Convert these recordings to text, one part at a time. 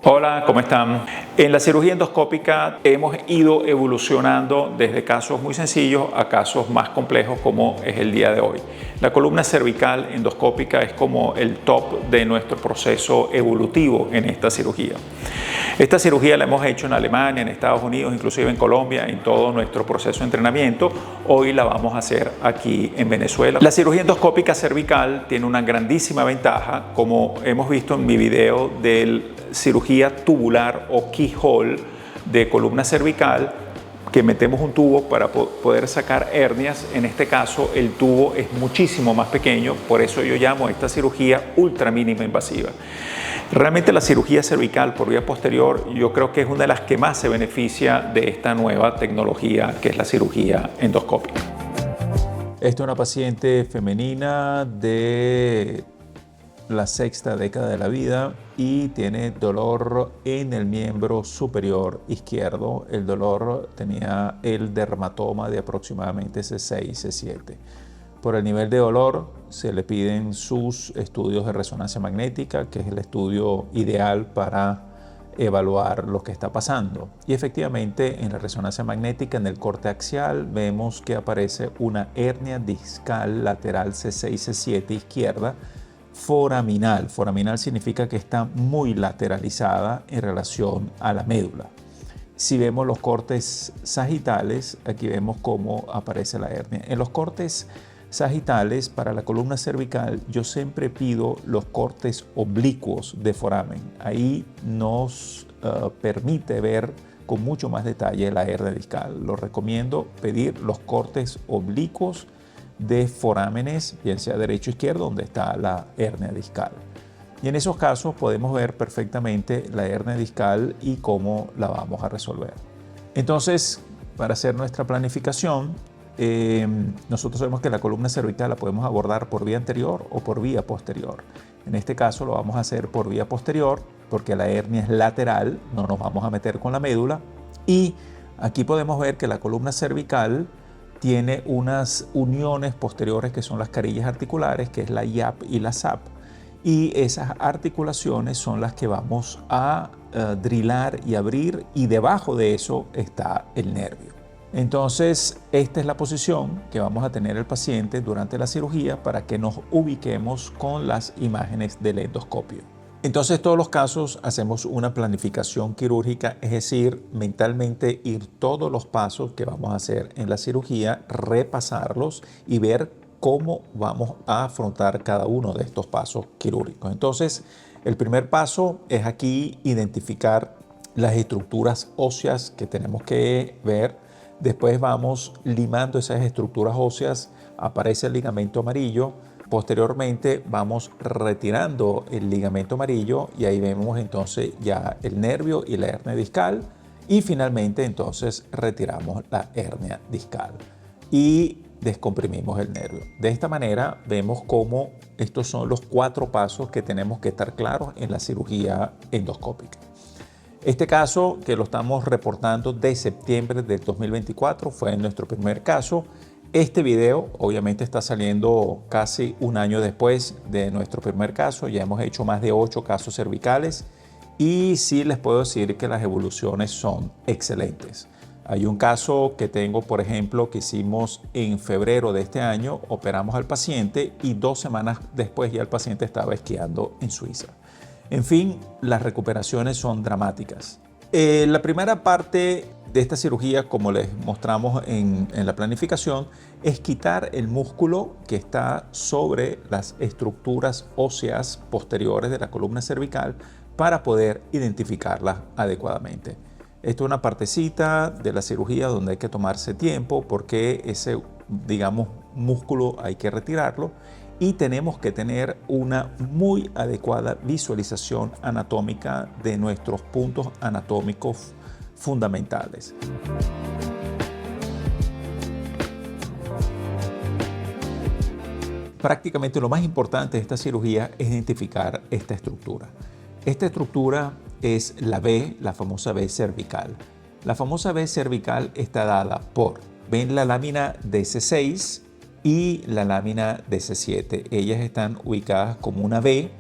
Hola, ¿cómo están? En la cirugía endoscópica hemos ido evolucionando desde casos muy sencillos a casos más complejos como es el día de hoy. La columna cervical endoscópica es como el top de nuestro proceso evolutivo en esta cirugía. Esta cirugía la hemos hecho en Alemania, en Estados Unidos, inclusive en Colombia, en todo nuestro proceso de entrenamiento. Hoy la vamos a hacer aquí en Venezuela. La cirugía endoscópica cervical tiene una grandísima ventaja, como hemos visto en mi video de cirugía tubular o keyhole de columna cervical, que metemos un tubo para poder sacar hernias. En este caso el tubo es muchísimo más pequeño, por eso yo llamo a esta cirugía ultra mínima invasiva. Realmente la cirugía cervical por vía posterior yo creo que es una de las que más se beneficia de esta nueva tecnología que es la cirugía endoscópica. Esta es una paciente femenina de la sexta década de la vida y tiene dolor en el miembro superior izquierdo. El dolor tenía el dermatoma de aproximadamente C6, C7. Por el nivel de dolor se le piden sus estudios de resonancia magnética, que es el estudio ideal para evaluar lo que está pasando. Y efectivamente en la resonancia magnética en el corte axial vemos que aparece una hernia discal lateral C6, C7 izquierda, foraminal. Foraminal significa que está muy lateralizada en relación a la médula. Si vemos los cortes sagitales, aquí vemos cómo aparece la hernia. En los cortes sagitales, para la columna cervical, yo siempre pido los cortes oblicuos de foramen. Ahí nos permite ver con mucho más detalle la hernia discal. Lo recomiendo pedir los cortes oblicuos de forámenes, bien sea derecho o izquierdo, donde está la hernia discal. Y en esos casos podemos ver perfectamente la hernia discal y cómo la vamos a resolver. Entonces, para hacer nuestra planificación, nosotros sabemos que la columna cervical la podemos abordar por vía anterior o por vía posterior. En este caso lo vamos a hacer por vía posterior porque la hernia es lateral, no nos vamos a meter con la médula. Y aquí podemos ver que la columna cervical tiene unas uniones posteriores que son las carillas articulares, que es la IAP y la SAP. Y esas articulaciones son las que vamos a drilar y abrir, y debajo de eso está el nervio. Entonces, esta es la posición que vamos a tener el paciente durante la cirugía para que nos ubiquemos con las imágenes del endoscopio. Entonces, en todos los casos hacemos una planificación quirúrgica, es decir, mentalmente ir todos los pasos que vamos a hacer en la cirugía, repasarlos y ver cómo vamos a afrontar cada uno de estos pasos quirúrgicos. Entonces, el primer paso es aquí identificar las estructuras óseas que tenemos que ver. Después vamos limando esas estructuras óseas, aparece el ligamento amarillo. Posteriormente vamos retirando el ligamento amarillo y ahí vemos entonces ya el nervio y la hernia discal. Y finalmente entonces retiramos la hernia discal y descomprimimos el nervio. De esta manera vemos cómo estos son los 4 pasos que tenemos que estar claros en la cirugía endoscópica. Este caso, que lo estamos reportando de septiembre del 2024, fue nuestro primer caso. Este video obviamente está saliendo casi un año después de nuestro primer caso. Ya hemos hecho más de 8 casos cervicales y sí les puedo decir que las evoluciones son excelentes. Hay un caso que tengo, por ejemplo, que hicimos en febrero de este año, operamos al paciente y 2 semanas después ya el paciente estaba esquiando en Suiza. En fin, las recuperaciones son dramáticas. La primera parte de esta cirugía, como les mostramos en la planificación, es quitar el músculo que está sobre las estructuras óseas posteriores de la columna cervical para poder identificarlas adecuadamente. Esto es una partecita de la cirugía donde hay que tomarse tiempo porque ese, digamos, músculo hay que retirarlo. Y tenemos que tener una muy adecuada visualización anatómica de nuestros puntos anatómicos fundamentales. Prácticamente lo más importante de esta cirugía es identificar esta estructura. Esta estructura es la V, la famosa V cervical. La famosa V cervical está dada por, ven la lámina DC6 y la lámina DC7. Ellas están ubicadas como una V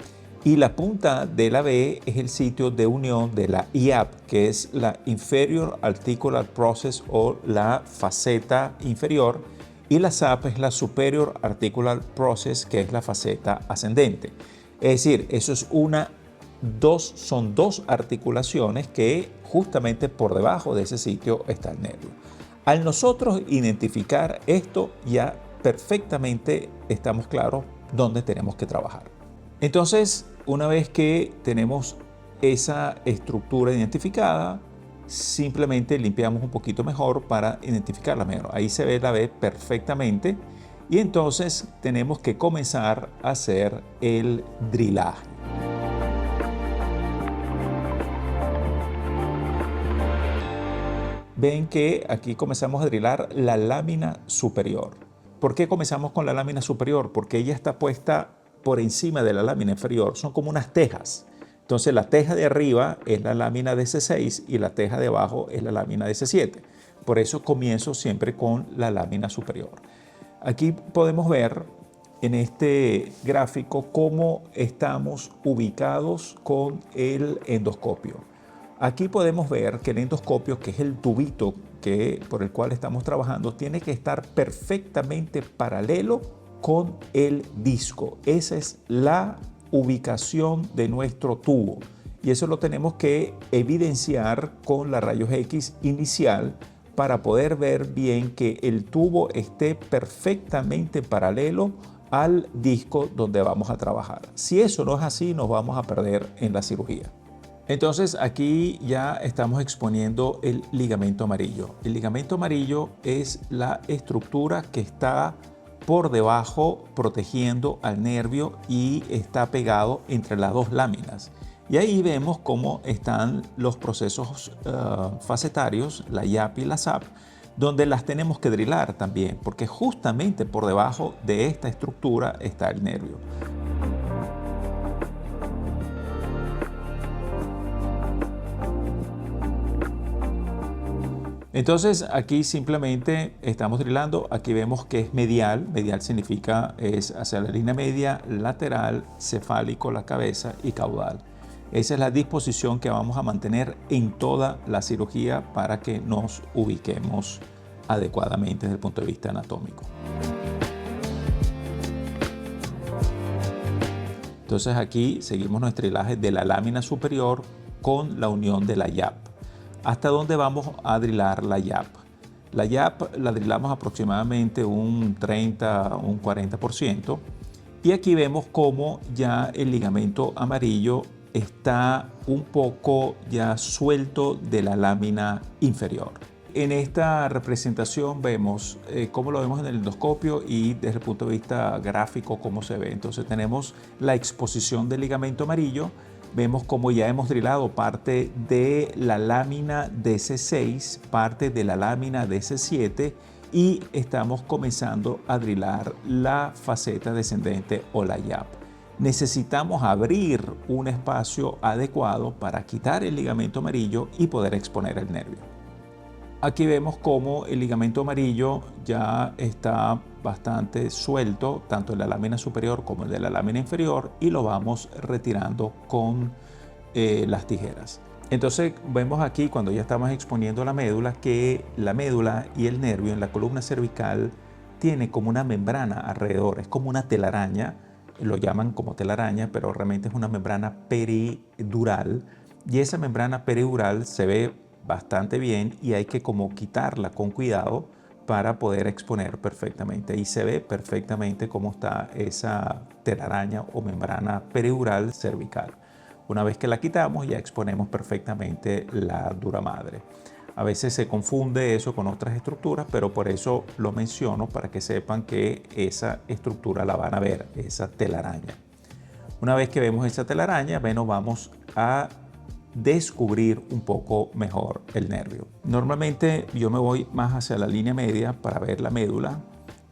y la punta de la V es el sitio de unión de la IAP, que es la Inferior Articular Process o la faceta inferior, y la SAP es la Superior Articular Process, que es la faceta ascendente. Es decir, eso es son dos articulaciones que justamente por debajo de ese sitio está el nervio. Al nosotros identificar esto, ya perfectamente estamos claros dónde tenemos que trabajar. Entonces, una vez que tenemos esa estructura identificada, simplemente limpiamos un poquito mejor para identificarla mejor. Ahí se ve la V perfectamente y entonces tenemos que comenzar a hacer el drillaje. Ven que aquí comenzamos a drillar la lámina superior. ¿Por qué comenzamos con la lámina superior? Porque ella está puesta por encima de la lámina inferior. Son como unas tejas. Entonces la teja de arriba es la lámina DC6 y la teja de abajo es la lámina DC7. Por eso comienzo siempre con la lámina superior. Aquí podemos ver en este gráfico cómo estamos ubicados con el endoscopio. Aquí podemos ver que el endoscopio, que es el tubito por el cual estamos trabajando, tiene que estar perfectamente paralelo con el disco. Esa es la ubicación de nuestro tubo y eso lo tenemos que evidenciar con la rayos X inicial para poder ver bien que el tubo esté perfectamente paralelo al disco donde vamos a trabajar. Si eso no es así, nos vamos a perder en la cirugía. Entonces aquí ya estamos exponiendo el ligamento amarillo. El ligamento amarillo es la estructura que está por debajo protegiendo al nervio y está pegado entre las dos láminas. Y ahí vemos cómo están los procesos facetarios, la IAP y la SAP, donde las tenemos que drillar también, porque justamente por debajo de esta estructura está el nervio. Entonces aquí simplemente estamos drilando, aquí vemos que es medial, medial significa es hacia la línea media, lateral, cefálico, la cabeza y caudal. Esa es la disposición que vamos a mantener en toda la cirugía para que nos ubiquemos adecuadamente desde el punto de vista anatómico. Entonces aquí seguimos nuestro drillaje de la lámina superior con la unión de la IAP. ¿Hasta dónde vamos a drillar la IAP? La IAP la drillamos aproximadamente un 30, un 40%. Y aquí vemos cómo ya el ligamento amarillo está un poco ya suelto de la lámina inferior. En esta representación vemos cómo lo vemos en el endoscopio y desde el punto de vista gráfico cómo se ve. Entonces tenemos la exposición del ligamento amarillo. Vemos como ya hemos drilado parte de la lámina DC6, parte de la lámina DC7 y estamos comenzando a drillar la faceta descendente o la IAP. Necesitamos abrir un espacio adecuado para quitar el ligamento amarillo y poder exponer el nervio. Aquí vemos cómo el ligamento amarillo ya está bastante suelto, tanto en la lámina superior como en de la lámina inferior, y lo vamos retirando con las tijeras. Entonces vemos aquí cuando ya estamos exponiendo la médula que la médula y el nervio en la columna cervical tiene como una membrana alrededor, es como una telaraña, lo llaman como telaraña, pero realmente es una membrana peridural y esa membrana peridural se ve bastante bien y hay que como quitarla con cuidado para poder exponer perfectamente. Y se ve perfectamente cómo está esa telaraña o membrana peridural cervical. Una vez que la quitamos ya exponemos perfectamente la dura madre. A veces se confunde eso con otras estructuras, pero por eso lo menciono para que sepan que esa estructura la van a ver, esa telaraña. Una vez que vemos esa telaraña, bueno, vamos a descubrir un poco mejor el nervio. Normalmente yo me voy más hacia la línea media para ver la médula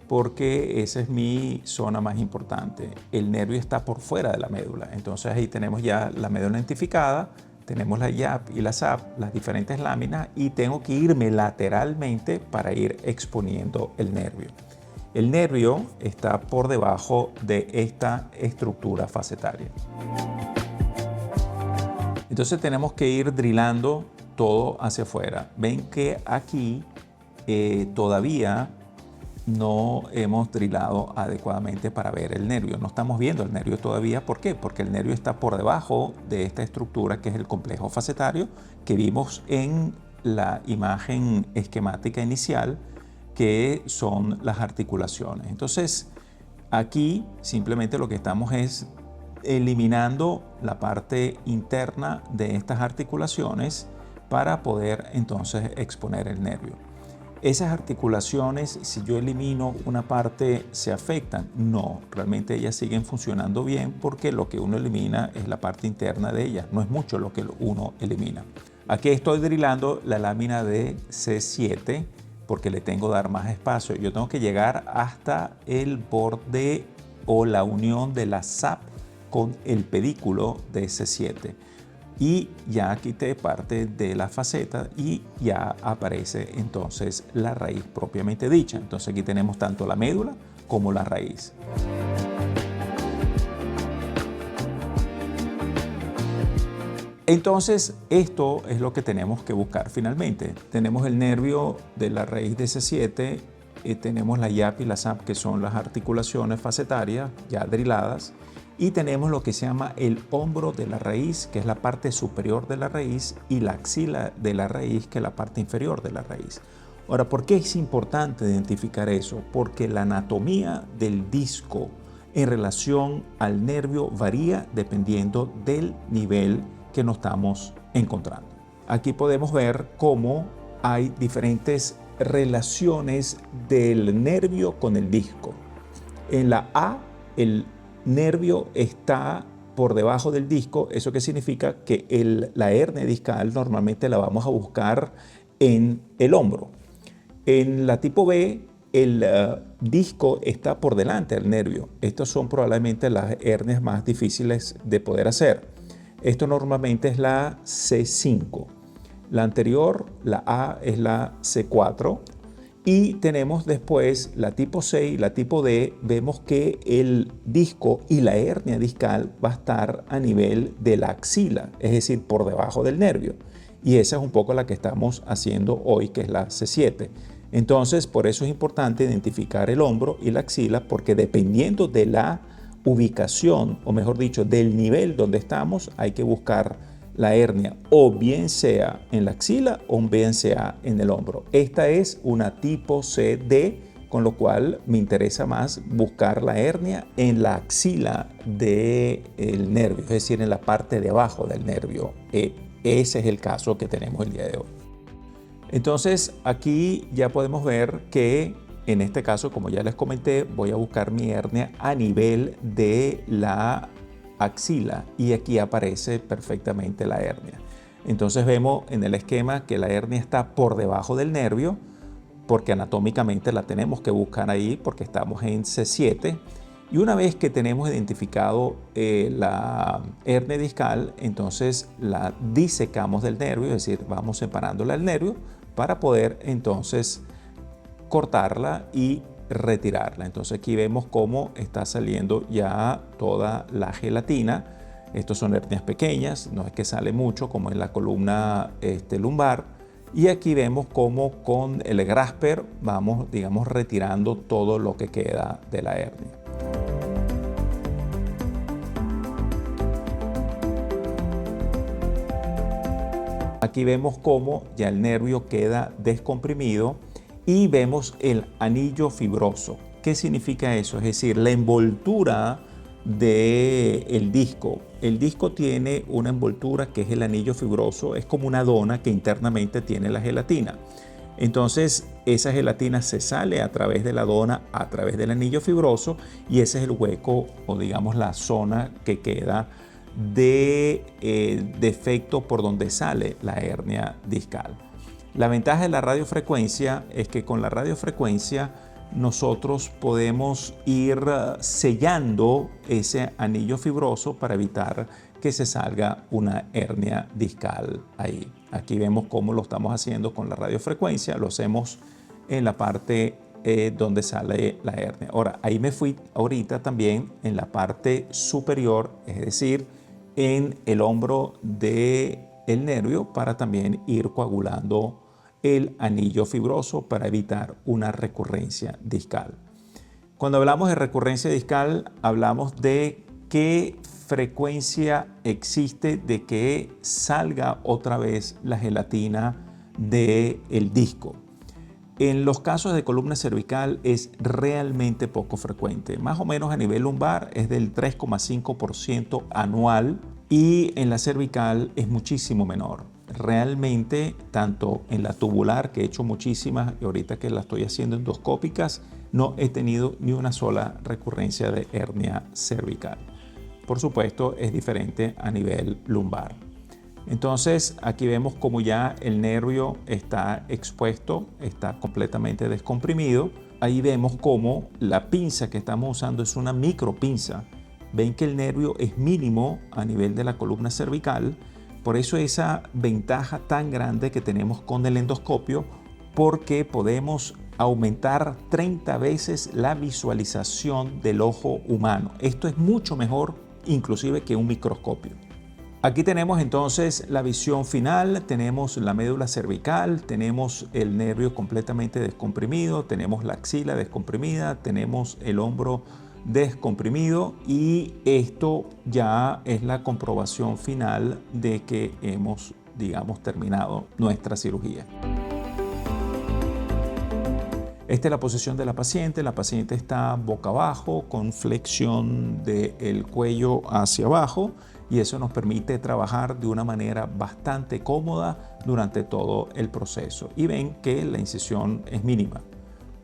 porque esa es mi zona más importante. El nervio está por fuera de la médula, entonces ahí tenemos ya la médula identificada, tenemos la YAP y la SAP, las diferentes láminas, y tengo que irme lateralmente para ir exponiendo el nervio. El nervio está por debajo de esta estructura facetaria. Entonces tenemos que ir drilando todo hacia afuera. Ven que aquí todavía no hemos drilado adecuadamente para ver el nervio. No estamos viendo el nervio todavía. ¿Por qué? Porque el nervio está por debajo de esta estructura que es el complejo facetario que vimos en la imagen esquemática inicial, que son las articulaciones. Entonces, aquí simplemente lo que estamos es eliminando la parte interna de estas articulaciones para poder entonces exponer el nervio. Esas articulaciones, si yo elimino una parte, ¿se afectan? No, realmente ellas siguen funcionando bien porque lo que uno elimina es la parte interna de ellas, no es mucho lo que uno elimina. Aquí estoy drilando la lámina de C7 porque le tengo que dar más espacio. Yo tengo que llegar hasta el borde o la unión de la SAP con el pedículo de C7. Y ya quité parte de la faceta y ya aparece entonces la raíz propiamente dicha. Entonces aquí tenemos tanto la médula como la raíz. Entonces esto es lo que tenemos que buscar finalmente. Tenemos el nervio de la raíz de C7, tenemos la YAP y la SAP, que son las articulaciones facetarias ya driladas. Y tenemos lo que se llama el hombro de la raíz, que es la parte superior de la raíz, y la axila de la raíz, que es la parte inferior de la raíz. Ahora, ¿por qué es importante identificar eso? Porque la anatomía del disco en relación al nervio varía dependiendo del nivel que nos estamos encontrando. Aquí podemos ver cómo hay diferentes relaciones del nervio con el disco. En la A, el nervio está por debajo del disco. ¿Eso qué significa? Que la hernia discal normalmente la vamos a buscar en el hombro. En la tipo B, el disco está por delante del nervio. Estas son probablemente las hernias más difíciles de poder hacer. Esto normalmente es la C5. La anterior, la A, es la C4. Y tenemos después la tipo C y la tipo D. Vemos que el disco y la hernia discal va a estar a nivel de la axila, es decir, por debajo del nervio. Y esa es un poco la que estamos haciendo hoy, que es la C7. Entonces, por eso es importante identificar el hombro y la axila, porque dependiendo de la ubicación, o mejor dicho, del nivel donde estamos, hay que buscar la hernia, o bien sea en la axila o bien sea en el hombro. Esta es una tipo CD, con lo cual me interesa más buscar la hernia en la axila del nervio, es decir, en la parte de abajo del nervio. Ese es el caso que tenemos el día de hoy. Entonces, aquí ya podemos ver que en este caso, como ya les comenté, voy a buscar mi hernia a nivel de la axila y aquí aparece perfectamente la hernia. Entonces vemos en el esquema que la hernia está por debajo del nervio porque anatómicamente la tenemos que buscar ahí porque estamos en C7. Y una vez que tenemos identificado la hernia discal, entonces la disecamos del nervio, es decir, vamos separándola del nervio para poder entonces cortarla y retirarla. Entonces aquí vemos cómo está saliendo ya toda la gelatina. Estos son hernias pequeñas, no es que sale mucho como en la columna lumbar. Y aquí vemos cómo con el grasper vamos, digamos, retirando todo lo que queda de la hernia. Aquí vemos cómo ya el nervio queda descomprimido y vemos el anillo fibroso. ¿Qué significa eso? Es decir, la envoltura del disco. El disco tiene una envoltura que es el anillo fibroso, es como una dona que internamente tiene la gelatina. Entonces, esa gelatina se sale a través de la dona, a través del anillo fibroso, y ese es el hueco o digamos la zona que queda de defecto por donde sale la hernia discal. La ventaja de la radiofrecuencia es que con la radiofrecuencia nosotros podemos ir sellando ese anillo fibroso para evitar que se salga una hernia discal ahí. Aquí vemos cómo lo estamos haciendo con la radiofrecuencia, lo hacemos en la parte donde sale la hernia. Ahora, ahí me fui ahorita también en la parte superior, es decir, en el hombro del nervio para también ir coagulando el anillo fibroso para evitar una recurrencia discal. Cuando hablamos de recurrencia discal, hablamos de qué frecuencia existe de que salga otra vez la gelatina del disco. En los casos de columna cervical es realmente poco frecuente. Más o menos a nivel lumbar es del 3,5% anual y en la cervical es muchísimo menor. Realmente, tanto en la tubular, que he hecho muchísimas y ahorita que la estoy haciendo endoscópicas, no he tenido ni una sola recurrencia de hernia cervical. Por supuesto, es diferente a nivel lumbar. Entonces, aquí vemos como ya el nervio está expuesto, está completamente descomprimido. Ahí vemos cómo la pinza que estamos usando es una micropinza. Ven que el nervio es mínimo a nivel de la columna cervical. Por eso esa ventaja tan grande que tenemos con el endoscopio, porque podemos aumentar 30 veces la visualización del ojo humano. Esto es mucho mejor inclusive que un microscopio. Aquí tenemos entonces la visión final, tenemos la médula cervical, tenemos el nervio completamente descomprimido, tenemos la axila descomprimida, tenemos el hombro descomprimido y esto ya es la comprobación final de que hemos, digamos, terminado nuestra cirugía. Esta es la posición de la paciente. La paciente está boca abajo con flexión del cuello hacia abajo y eso nos permite trabajar de una manera bastante cómoda durante todo el proceso. Y ven que la incisión es mínima.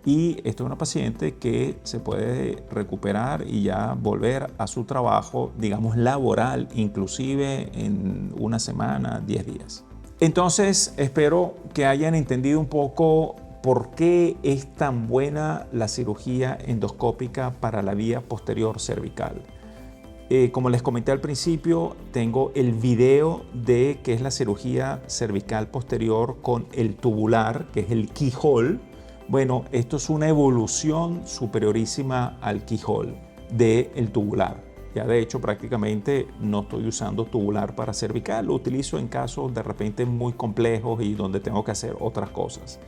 Y esta es una paciente que se puede recuperar y ya volver a su trabajo, digamos, laboral, inclusive en una semana, 10 días. Entonces, espero que hayan entendido un poco por qué es tan buena la cirugía endoscópica para la vía posterior cervical. Como les comenté al principio, tengo el video de qué es la cirugía cervical posterior con el tubular, que es el keyhole. Bueno, esto es una evolución superiorísima al keyhole del tubular. Ya de hecho prácticamente no estoy usando tubular para cervical, lo utilizo en casos de repente muy complejos y donde tengo que hacer otras cosas.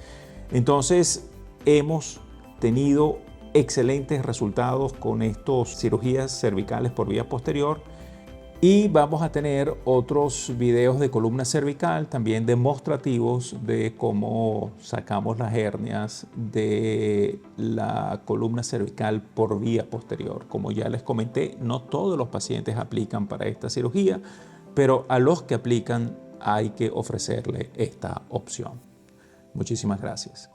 Entonces hemos tenido excelentes resultados con estas cirugías cervicales por vía posterior y vamos a tener otros videos de columna cervical también demostrativos de cómo sacamos las hernias de la columna cervical por vía posterior. Como ya les comenté, no todos los pacientes aplican para esta cirugía, pero a los que aplican hay que ofrecerle esta opción. Muchísimas gracias.